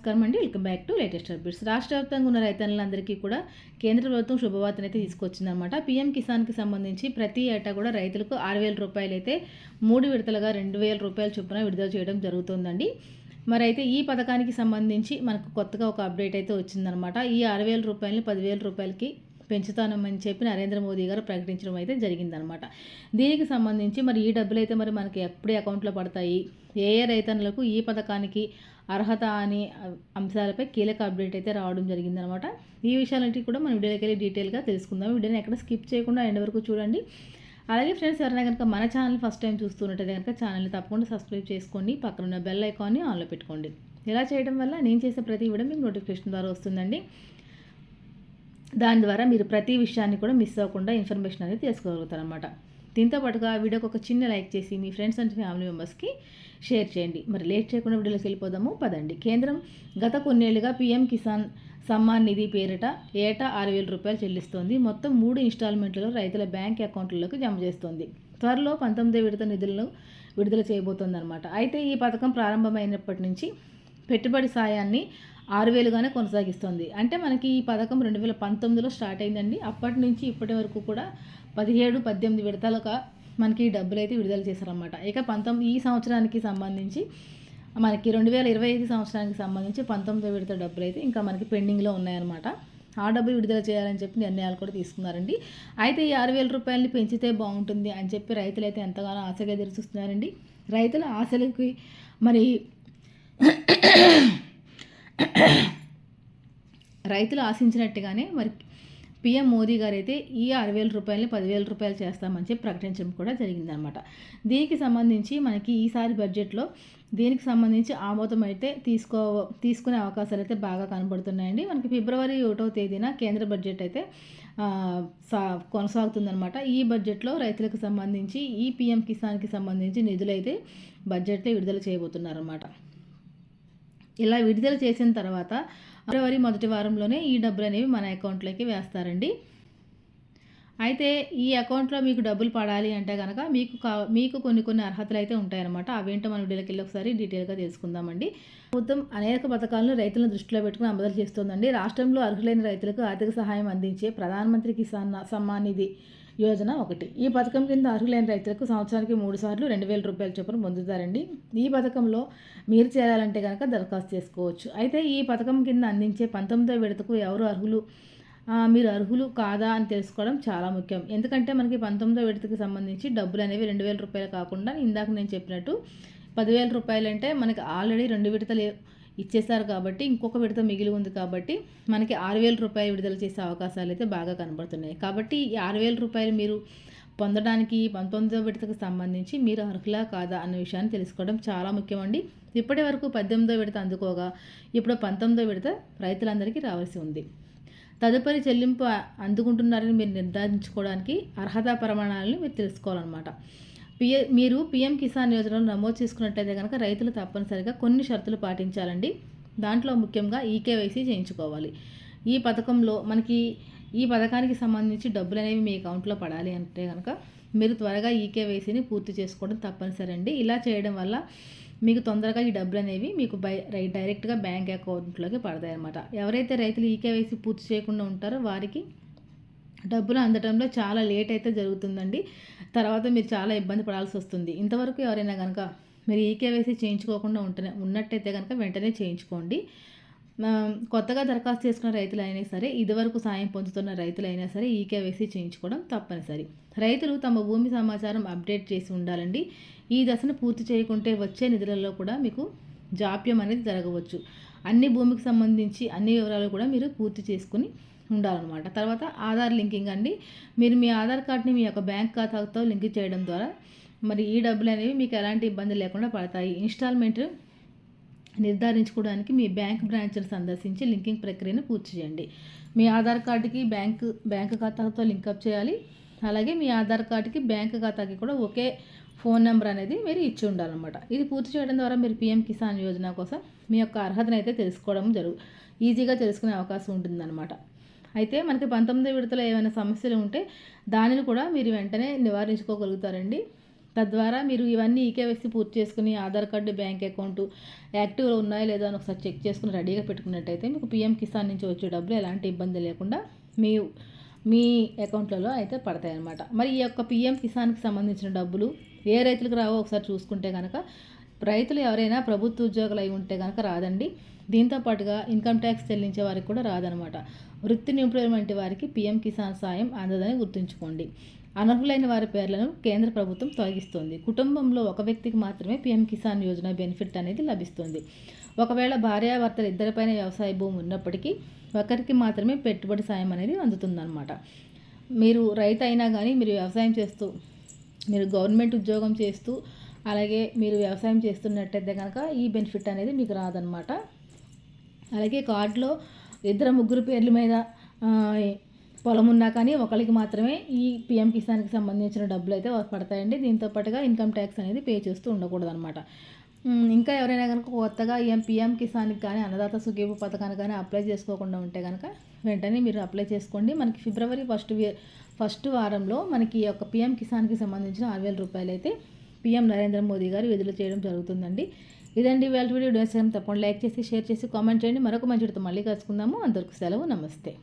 నమస్కారం అండి. Welcome back to latest updates. రాష్ట్ర వ్యాప్తంగా ఉన్న రైతన్నులందరికీ కూడా కేంద్ర ప్రభుత్వం శుభవార్తనైతే తీసుకొచ్చిందనమాట. పీఎం కిసాన్కి సంబంధించి ప్రతి ఏటా కూడా రైతులకు 6,000 రూపాయలు అయితే 3 విడతలుగా 2,000 రూపాయల చొప్పున విడుదల చేయడం జరుగుతుందండి. మరి అయితే ఈ పథకానికి సంబంధించి మనకు కొత్తగా ఒక అప్డేట్ అయితే వచ్చిందనమాట. ఈ 6,000 రూపాయలని 10,000 రూపాయలకి పెంచుతానని చెప్పి నరేంద్ర మోదీ గారు ప్రకటించడం అయితే జరిగిందనమాట. దీనికి సంబంధించి మరి ఈ డబ్బులు అయితే మరి మనకి ఎప్పుడే అకౌంట్లో పడతాయి, ఏ ఏ రైతన్నులకు ఈ పథకానికి అర్హత అని అంశాలపై కీలక అప్డేట్ అయితే రావడం జరిగిందనమాట. ఈ విషయాలన్నిటి కూడా మనం వీడియోకి వెళ్ళి డీటెయిల్గా తెలుసుకుందాం. వీడియోని ఎక్కడ స్కిప్ చేయకుండా ఎండ్ వరకు చూడండి. అలాగే ఫ్రెండ్స్, ఎవరైనా కనుక మన ఛానల్ ఫస్ట్ టైం చూస్తున్నట్టయితే కనుక ఛానల్ని తప్పకుండా సబ్స్క్రైబ్ చేసుకోండి, పక్కన బెల్ ఐకాన్ని ఆన్లో పెట్టుకోండి. ఇలా చేయడం వల్ల నేను చేసే ప్రతి వీడియో మీకు నోటిఫికేషన్ ద్వారా వస్తుందండి. దాని ద్వారా మీరు ప్రతి విషయాన్ని కూడా మిస్ అవ్వకుండా ఇన్ఫర్మేషన్ అనేది తెలుసుకోగలుగుతారనమాట. దీంతో పాటుగా వీడియోకి ఒక చిన్న లైక్ చేసి మీ ఫ్రెండ్స్ అండ్ ఫ్యామిలీ మెంబర్స్కి షేర్ చేయండి. మరి లేట్ చేయకుండా వీడియోలోకి వెళ్ళిపోదాము పదండి. కేంద్రం గత కొన్నేళ్లుగా పీఎం కిసాన్ సమ్మాన్ నిధి పేరిట ఏటా 6,000 రూపాయలు చెల్లిస్తోంది. మొత్తం 3 ఇన్స్టాల్మెంట్లలో రైతుల బ్యాంక్ అకౌంట్లలోకి జమ చేస్తోంది. త్వరలో 19వ విడత నిధులను విడుదల చేయబోతోందన్నమాట. అయితే ఈ పథకం ప్రారంభమైనప్పటి నుంచి పెట్టుబడి సాయాన్ని 6,000గానే కొనసాగిస్తోంది. అంటే మనకి ఈ పథకం 2019లో స్టార్ట్ అయిందండి. అప్పటి నుంచి ఇప్పటి వరకు కూడా 17, 18 విడతలుగా మనకి ఈ డబ్బులు అయితే విడుదల చేశారన్నమాట. ఇక ఈ సంవత్సరానికి సంబంధించి మనకి 2025 సంవత్సరానికి సంబంధించి 19వ విడత డబ్బులు అయితే ఇంకా మనకి పెండింగ్లో ఉన్నాయన్నమాట. ఆ డబ్బులు విడుదల చేయాలని చెప్పి నిర్ణయాలు కూడా తీసుకున్నారండి. అయితే ఈ 6,000 రూపాయలని పెంచితే బాగుంటుంది అని చెప్పి రైతులు అయితే ఎంతగానో ఆశగా ఎదురు చూస్తున్నారండి. రైతుల ఆశలకి మరి రైతులు ఆశించినట్టుగానే మరి పీఎం మోదీ గారు అయితే ఈ 6,000 రూపాయలని 10,000 రూపాయలు చేస్తామని చెప్పి ప్రకటించడం కూడా జరిగిందనమాట. దీనికి సంబంధించి మనకి ఈసారి బడ్జెట్లో దీనికి సంబంధించి ఆమోదం అయితే తీసుకునే అవకాశాలు అయితే బాగా కనబడుతున్నాయండి. మనకి ఫిబ్రవరి 1వ తేదీన కేంద్ర బడ్జెట్ అయితే కొనసాగుతుందనమాట. ఈ బడ్జెట్లో రైతులకు సంబంధించి ఈ పీఎం కిసాన్కి సంబంధించి నిధులైతే బడ్జెట్లో విడుదల చేయబోతున్నారన్నమాట. ఇలా విడుదల చేసిన తర్వాత ఫిబ్రవరి మొదటి వారంలోనే ఈ డబ్బులు అనేవి మన అకౌంట్లోకి వేస్తారండి. అయితే ఈ అకౌంట్లో మీకు డబ్బులు పడాలి అంటే కనుక మీకు కొన్ని అర్హతలు అయితే ఉంటాయన్నమాట. అవేంటో మన వీడియోకి వెళ్ళి ఒకసారి డీటెయిల్గా తెలుసుకుందామండి. ప్రభుత్వం అనేక పథకాలను రైతులను దృష్టిలో పెట్టుకుని అమలు చేస్తోందండి. రాష్ట్రంలో అర్హులైన రైతులకు ఆర్థిక సహాయం అందించే ప్రధానమంత్రి కిసాన్ సమ్మాన్ నిధి యోజన ఒకటి. ఈ పథకం కింద అర్హులైన రైతులకు సంవత్సరానికి 3 సార్లు 2,000 రూపాయల చొప్పున పొందుతారండి. ఈ పథకంలో మీరు చేరాలంటే కనుక దరఖాస్తు చేసుకోవచ్చు. అయితే ఈ పథకం కింద అందించే 19వ విడతకు ఎవరు అర్హులు, మీరు అర్హులు కాదా అని తెలుసుకోవడం చాలా ముఖ్యం. ఎందుకంటే మనకి 19వ విడతకి సంబంధించి డబ్బులు అనేవి 2,000 రూపాయలు కాకుండా ఇందాక నేను చెప్పినట్టు 10,000 రూపాయలు అంటే మనకి ఆల్రెడీ 2 విడతలు ఇచ్చేసారు కాబట్టి ఇంకొక విడత మిగిలి ఉంది కాబట్టి మనకి 6,000 రూపాయలు విడుదల చేసే అవకాశాలు అయితే బాగా కనబడుతున్నాయి. కాబట్టి ఈ 6,000 రూపాయలు మీరు పొందడానికి 19వ విడతకు సంబంధించి మీరు అర్హులా కాదా అన్న విషయాన్ని తెలుసుకోవడం చాలా ముఖ్యమండి. ఇప్పటి వరకు 18వ విడత అందుకోగా ఇప్పుడు 19వ విడత రైతులందరికీ రావాల్సి ఉంది. తదుపరి చెల్లింపు అందుకుంటున్నారని మీరు నిర్ధారించుకోవడానికి అర్హతా ప్రమాణాలను మీరు తెలుసుకోవాలన్నమాట. మీరు పీఎం కిసాన్ యోజనలో నమోదు చేసుకున్నట్టయితే కనుక రైతులు తప్పనిసరిగా కొన్ని షరతులు పాటించాలండి. దాంట్లో ముఖ్యంగా ఈకేవైసీ చేయించుకోవాలి. ఈ పథకంలో మనకి ఈ పథకానికి సంబంధించి డబ్బులు అనేవి మీ అకౌంట్లో పడాలి అంటే కనుక మీరు త్వరగా ఈకేవైసీని పూర్తి చేసుకోవడం తప్పనిసరి అండి. ఇలా చేయడం వల్ల మీకు తొందరగా ఈ డబ్బులు అనేవి మీకు డైరెక్ట్గా బ్యాంక్ అకౌంట్లోకి పడతాయి అన్నమాట. ఎవరైతే రైతులు ఈకేవైసీ పూర్తి చేయకుండా ఉంటారో వారికి డబ్బులు అందడంలో చాలా లేట్ అయితే జరుగుతుందండి. తర్వాత మీరు చాలా ఇబ్బంది పడాల్సి వస్తుంది. ఇంతవరకు ఎవరైనా కనుక మీరు ఈకేవైసీ చేయించుకోకుండా ఉన్నట్టయితే కనుక వెంటనే చేయించుకోండి. కొత్తగా దరఖాస్తు చేసుకున్న రైతులు అయినా సరే, ఇదివరకు సాయం పొందుతున్న రైతులు అయినా సరే ఈకేవైసీ చేయించుకోవడం తప్పనిసరి. రైతులు తమ భూమి సమాచారం అప్డేట్ చేసి ఉండాలండి. ఈ దశను పూర్తి చేయకుంటే వచ్చే నిధులలో కూడా మీకు జాప్యం అనేది జరగవచ్చు. అన్ని భూమికి సంబంధించి అన్ని వివరాలు కూడా మీరు పూర్తి చేసుకుని ఉండాలన్నమాట. తర్వాత ఆధార్ లింకింగ్ అండి. మీరు మీ ఆధార్ కార్డ్ని మీ యొక్క బ్యాంక్ ఖాతాతో లింక్ చేయడం ద్వారా మరి ఈ డబ్బులు అనేవి మీకు ఎలాంటి ఇబ్బంది లేకుండా పడతాయి. ఇన్స్టాల్మెంట్ నిర్ధారించుకోవడానికి మీ బ్యాంక్ బ్రాంచ్ను సందర్శించి లింకింగ్ ప్రక్రియను పూర్తి చేయండి. మీ ఆధార్ కార్డుకి బ్యాంక్ ఖాతాతో లింకప్ చేయాలి. అలాగే మీ ఆధార్ కార్డుకి బ్యాంక్ ఖాతాకి కూడా ఒకే ఫోన్ నెంబర్ అనేది మీరు ఇచ్చి ఉండాలన్నమాట. ఇది పూర్తి చేయడం ద్వారా మీరు పీఎం కిసాన్ యోజన కోసం మీ యొక్క అర్హతను అయితే తెలుసుకోవడం ఈజీగా తెలుసుకునే అవకాశం ఉంటుందన్నమాట. అయితే మనకి 19వ విడతలో ఏమైనా సమస్యలు ఉంటే దానిని కూడా మీరు వెంటనే నివారించుకోగలుగుతారండి. తద్వారా మీరు ఇవన్నీ ఈకేవైసీ పూర్తి చేసుకుని ఆధార్ కార్డు, బ్యాంక్ అకౌంట్ యాక్టివ్లో ఉన్నాయో లేదో అని ఒకసారి చెక్ చేసుకుని రెడీగా పెట్టుకున్నట్టయితే మీకు పీఎం కిసాన్ నుంచి వచ్చే డబ్బులు ఎలాంటి ఇబ్బంది లేకుండా మీ అకౌంట్లలో అయితే పడతాయి అన్నమాట. మరి ఈ యొక్క పీఎం కిసాన్కి సంబంధించిన డబ్బులు ఏ రైతులకు రావో ఒకసారి చూసుకుంటే కనుక, రైతులు ఎవరైనా ప్రభుత్వ ఉద్యోగులు అయి ఉంటే కనుక రాదండి. దీంతో పాటుగా ఇన్కమ్ ట్యాక్స్ చెల్లించే వారికి కూడా రాదనమాట. వృత్తి నిపుణులు వంటి వారికి పీఎం కిసాన్ సాయం అందదని గుర్తుంచుకోండి. అనర్హులైన వారి పేర్లను కేంద్ర ప్రభుత్వం తొలగిస్తుంది. కుటుంబంలో ఒక వ్యక్తికి మాత్రమే పీఎం కిసాన్ యోజన బెనిఫిట్ అనేది లభిస్తుంది. ఒకవేళ భార్యాభర్తలు ఇద్దరిపైన వ్యవసాయ భూమి ఉన్నప్పటికీ ఒకరికి మాత్రమే పెట్టుబడి సాయం అనేది అందుతుందన్నమాట. మీరు రైతు అయినా కానీ మీరు వ్యవసాయం చేస్తూ, మీరు గవర్నమెంట్ ఉద్యోగం చేస్తూ, అలాగే మీరు వ్యవసాయం చేస్తున్నట్టయితే కనుక ఈ బెనిఫిట్ అనేది మీకు రాదనమాట. అలాగే కార్డులో 2-3 పేర్ల మీద పొలం ఉన్నా కానీ ఒకరికి మాత్రమే ఈ పీఎం కిసాన్కి సంబంధించిన డబ్బులు అయితే పడతాయండి. దీంతో పాటుగా ఇన్కమ్ ట్యాక్స్ అనేది పే చేస్తూ ఉండకూడదు అనమాట. ఇంకా ఎవరైనా కనుక కొత్తగా పీఎం కిసాన్కి కానీ అన్నదాత సుఖీభ పథకానికి కానీ అప్లై చేసుకోకుండా ఉంటే కనుక వెంటనే మీరు అప్లై చేసుకోండి. మనకి ఫిబ్రవరి ఫస్ట్ వారంలో మనకి ఈ యొక్క పీఎం కిసాన్కి సంబంధించిన 6,000 రూపాయలు అయితే పీఎం నరేంద్ర మోదీ గారు విడుదల చేయడం జరుగుతుందండి. ఇదండి ఇవాళ వీడియో. తప్పకుండా లైక్ చేసి, షేర్ చేసి, కామెంట్ చేయండి. మరొక మంచి వీడియోతో మళ్ళీ కలుసుకుందాము. అందరికీ సెలవు. నమస్తే.